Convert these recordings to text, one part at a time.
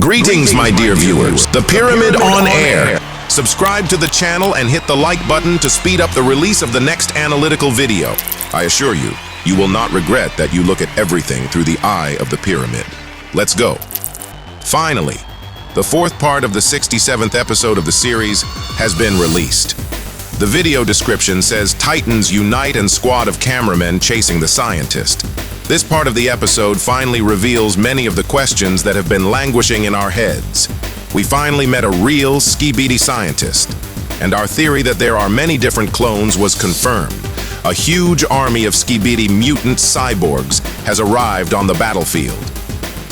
Greetings, my dear viewers. The Pyramid on Air. Subscribe to the channel and hit the like button to speed up the release of the next analytical video. I assure you, you will not regret that you look at everything through the eye of the pyramid. Let's go. Finally, the fourth part of the 67th episode of the series has been released. The video description says Titans unite and squad of cameramen chasing the scientist. This part of the episode finally reveals many of the questions that have been languishing in our heads. We finally met a real SKIBIDI scientist, and our theory that there are many different clones was confirmed. A huge army of SKIBIDI mutant cyborgs has arrived on the battlefield.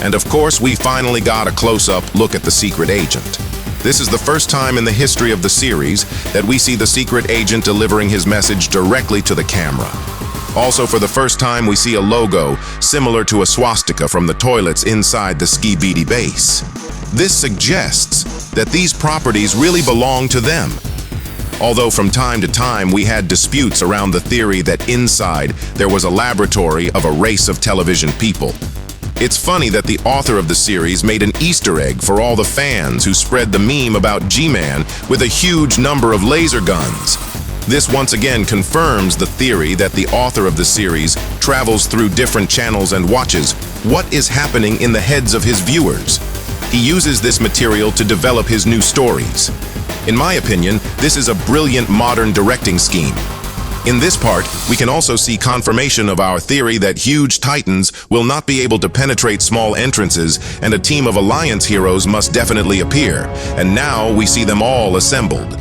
And of course, we finally got a close-up look at the secret agent. This is the first time in the history of the series that we see the secret agent delivering his message directly to the camera. Also, for the first time, we see a logo similar to a swastika from the toilets inside the SKIBIDI base. This suggests that these properties really belong to them. Although from time to time we had disputes around the theory that inside there was a laboratory of a race of television people. It's funny that the author of the series made an Easter egg for all the fans who spread the meme about G-Man with a huge number of laser guns. This once again confirms the theory that the author of the series travels through different channels and watches what is happening in the heads of his viewers. He uses this material to develop his new stories. In my opinion, this is a brilliant modern directing scheme. In this part, we can also see confirmation of our theory that huge titans will not be able to penetrate small entrances, and a team of Alliance heroes must definitely appear. And now we see them all assembled.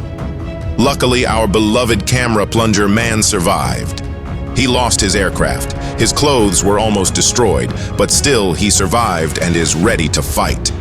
Luckily, our beloved camera plunger man survived. He lost his aircraft. His clothes were almost destroyed, but still he survived and is ready to fight.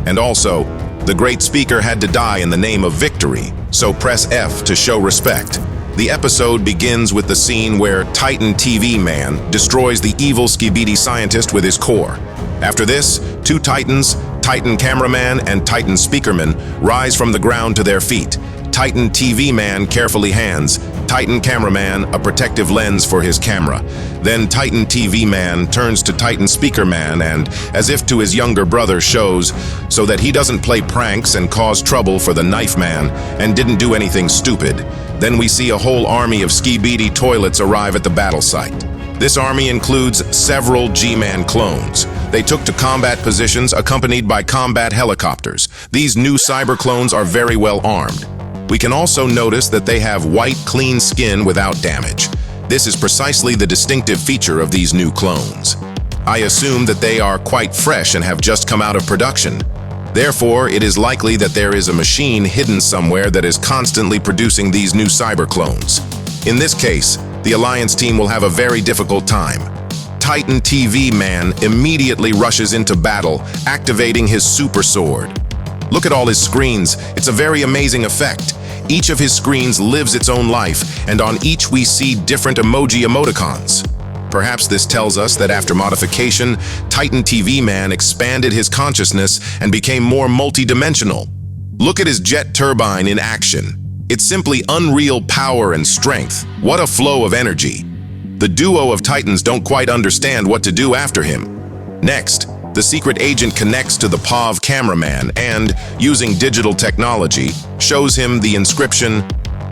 And also, the great speaker had to die in the name of victory, so press F to show respect. The episode begins with the scene where Titan TV Man destroys the evil SKIBIDI scientist with his core. After this, two Titans, Titan Cameraman and Titan Speakerman, rise from the ground to their feet. Titan TV Man carefully hands Titan Cameraman a protective lens for his camera. Then Titan TV Man turns to Titan Speaker Man and, as if to his younger brother, shows so that he doesn't play pranks and cause trouble for the Knife Man and didn't do anything stupid. Then we see a whole army of SKIBIDI toilets arrive at the battle site. This army includes several G-Man clones. They took to combat positions accompanied by combat helicopters. These new cyber clones are very well armed. We can also notice that they have white, clean skin without damage. This is precisely the distinctive feature of these new clones. I assume that they are quite fresh and have just come out of production. Therefore, it is likely that there is a machine hidden somewhere that is constantly producing these new cyber clones. In this case, the Alliance team will have a very difficult time. Titan TV Man immediately rushes into battle, activating his super sword. Look at all his screens. It's a very amazing effect. Each of his screens lives its own life, and on each we see different emoticons. Perhaps this tells us that after modification, Titan TV Man expanded his consciousness and became more multi-dimensional. Look at his jet turbine in action. It's simply unreal power and strength. What a flow of energy. The duo of Titans don't quite understand what to do after him. Next, the secret agent connects to the POV cameraman and, using digital technology, shows him the inscription,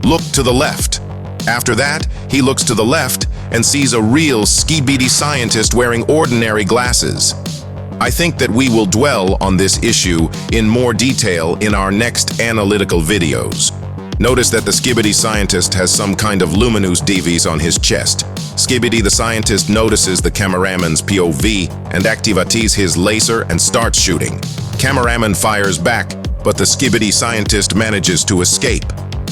"Look to the left." After that, he looks to the left and sees a real SKIBIDI scientist wearing ordinary glasses. I think that we will dwell on this issue in more detail in our next analytical videos. Notice that the SKIBIDI scientist has some kind of luminous device on his chest. SKIBIDI the scientist notices the cameraman's POV and activates his laser and starts shooting. Cameraman fires back, but the SKIBIDI scientist manages to escape.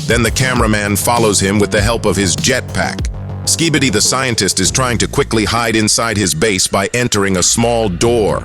Then the cameraman follows him with the help of his jetpack. SKIBIDI the scientist is trying to quickly hide inside his base by entering a small door.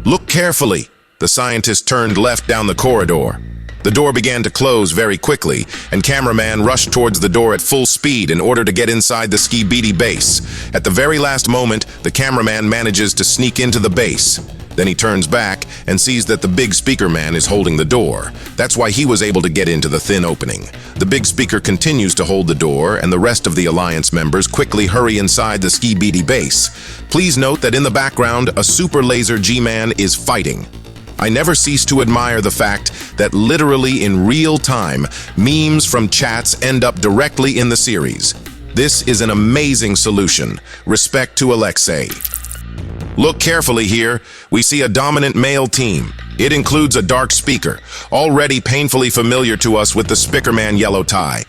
Look carefully. The scientist turned left down the corridor. The door began to close very quickly, and cameraman rushed towards the door at full speed in order to get inside the SKIBIDI base. At the very last moment, the cameraman manages to sneak into the base. Then he turns back and sees that the big speaker man is holding the door. That's why he was able to get into the thin opening. The big speaker continues to hold the door, and the rest of the Alliance members quickly hurry inside the SKIBIDI base. Please note that in the background, a super laser G-Man is fighting. I never cease to admire the fact that literally in real time, memes from chats end up directly in the series. This is an amazing solution. Respect to Alexei. Look carefully here. We see a dominant male team. It includes a dark speaker, already painfully familiar to us with the Spickerman yellow tie.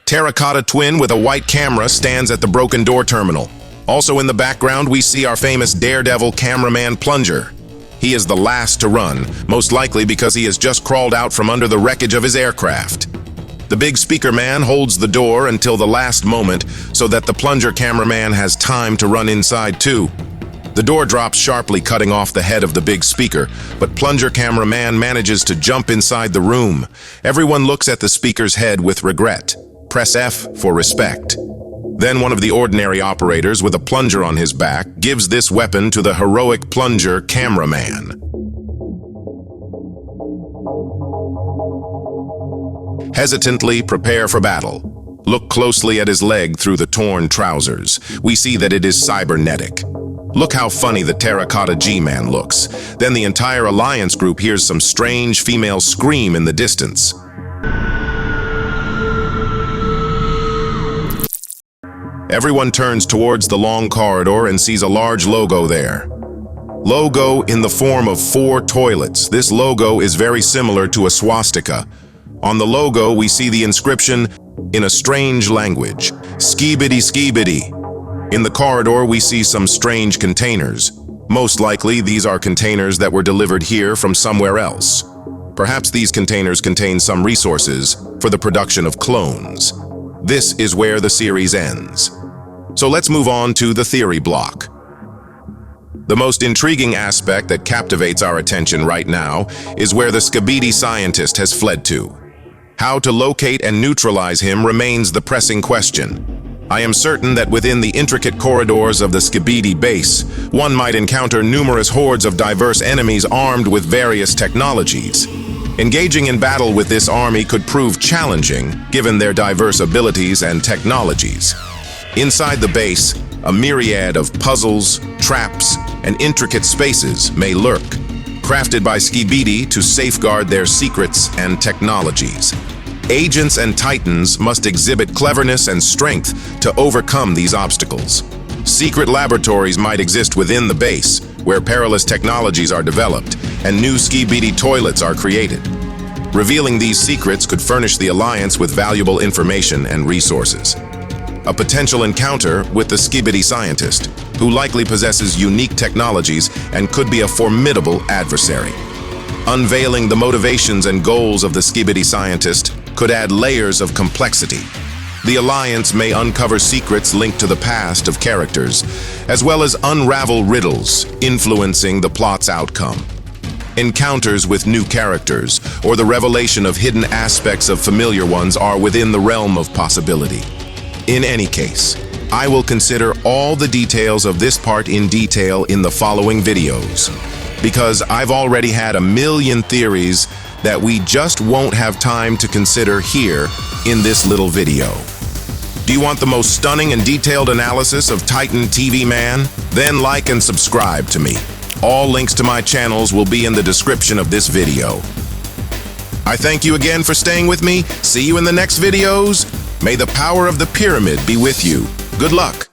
Terracotta twin with a white camera stands at the broken door terminal. Also in the background, we see our famous daredevil cameraman Plunger. He is the last to run, most likely because he has just crawled out from under the wreckage of his aircraft. The big speaker man holds the door until the last moment so that the Plunger cameraman has time to run inside too. The door drops sharply, cutting off the head of the big speaker, but Plunger cameraman manages to jump inside the room. Everyone looks at the speaker's head with regret. Press F for respect. Then one of the ordinary operators with a plunger on his back gives this weapon to the heroic Plunger cameraman. Hesitantly prepare for battle. Look closely at his leg through the torn trousers. We see that it is cybernetic. Look how funny the Terracotta G-Man looks. Then the entire Alliance group hears some strange female scream in the distance. Everyone turns towards the long corridor and sees a large logo there. Logo in the form of 4 toilets. This logo is very similar to a swastika. On the logo, we see the inscription in a strange language, SKIBIDI SKIBIDI. In the corridor, we see some strange containers. Most likely, these are containers that were delivered here from somewhere else. Perhaps these containers contain some resources for the production of clones. This is where the series ends. So let's move on to the theory block. The most intriguing aspect that captivates our attention right now is where the SKIBIDI scientist has fled to. How to locate and neutralize him remains the pressing question. I am certain that within the intricate corridors of the SKIBIDI base, one might encounter numerous hordes of diverse enemies armed with various technologies. Engaging in battle with this army could prove challenging, given their diverse abilities and technologies. Inside the base, a myriad of puzzles, traps, and intricate spaces may lurk, crafted by SKIBIDI to safeguard their secrets and technologies. Agents and titans must exhibit cleverness and strength to overcome these obstacles. Secret laboratories might exist within the base, where perilous technologies are developed and new SKIBIDI toilets are created. Revealing these secrets could furnish the Alliance with valuable information and resources. A potential encounter with the SKIBIDI scientist, who likely possesses unique technologies and could be a formidable adversary. Unveiling the motivations and goals of the SKIBIDI scientist could add layers of complexity. The Alliance may uncover secrets linked to the past of characters, as well as unravel riddles influencing the plot's outcome. Encounters with new characters or the revelation of hidden aspects of familiar ones are within the realm of possibility. In any case, I will consider all the details of this part in detail in the following videos, because I've already had a million theories that we just won't have time to consider here in this little video. Do you want the most stunning and detailed analysis of Titan TV Man? Then like and subscribe to me. All links to my channels will be in the description of this video. I thank you again for staying with me. See you in the next videos. May the power of the pyramid be with you. Good luck.